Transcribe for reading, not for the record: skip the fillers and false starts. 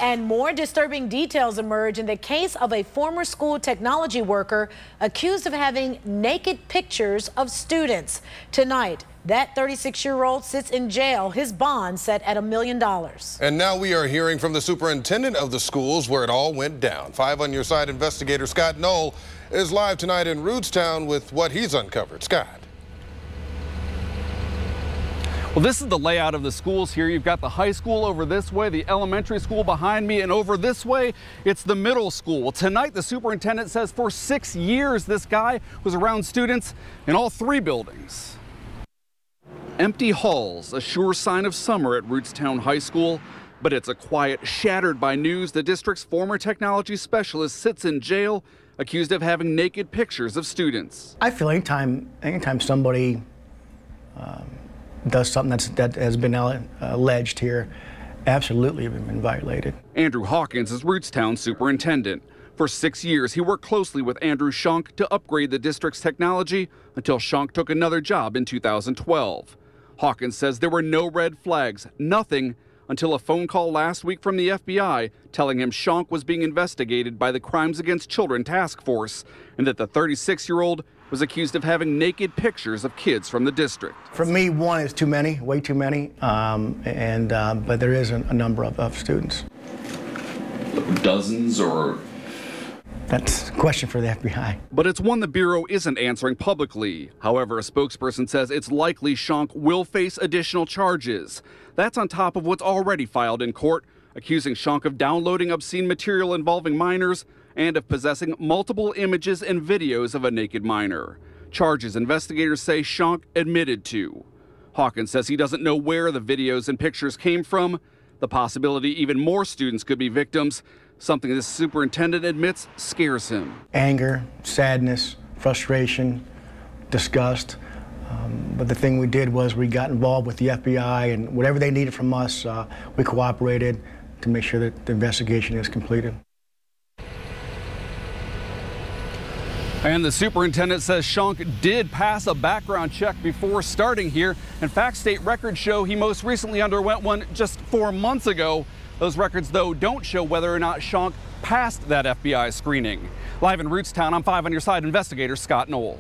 and more disturbing details emerge in the case of a former school technology worker accused of having naked pictures of students. Tonight, that 36-year-old sits in jail, his bond set at $1 million. And now we are hearing from the superintendent of the schools where it all went down. 5 on Your Side investigator Scott Knoll is live tonight in Rootstown with what he's uncovered. Scott. Well, this is the layout of the schools here. You've got the high school over this way, the elementary school behind me, and over this way, it's the middle school. Well, tonight, the superintendent says for 6 years, this guy was around students in all 3 buildings. Empty halls, a sure sign of summer at Rootstown High School, but it's a quiet, shattered by news. The district's former technology specialist sits in jail, accused of having naked pictures of students. I feel anytime somebody does something that has been alleged here, absolutely have been violated. Andrew Hawkins is Rootstown's superintendent. For 6 years, he worked closely with Andrew Schonk to upgrade the district's technology until Schonk took another job in 2012. Hawkins says there were no red flags, nothing, until a phone call last week from the FBI telling him Schonk was being investigated by the Crimes Against Children Task Force and that the 36-year-old was accused of having naked pictures of kids from the district. For me, 1 is too many, way too many, but there is a number of students. Dozens or? That's a question for the FBI. But it's one the Bureau isn't answering publicly. However, a spokesperson says it's likely Schonk will face additional charges. That's on top of what's already filed in court, accusing Schonk of downloading obscene material involving minors and of possessing multiple images and videos of a naked minor. Charges investigators say Schonk admitted to. Hawkins says he doesn't know where the videos and pictures came from. The possibility even more students could be victims, something the superintendent admits scares him. Anger, sadness, frustration, disgust. But the thing we did was we got involved with the FBI, and whatever they needed from us, we cooperated to make sure that the investigation is completed. And the superintendent says Schonk did pass a background check before starting here. In fact, state records show he most recently underwent one just 4 months ago. Those records, though, don't show whether or not Schonk passed that FBI screening. Live in Rootstown, I'm 5 on Your Side investigator Scott Knoll.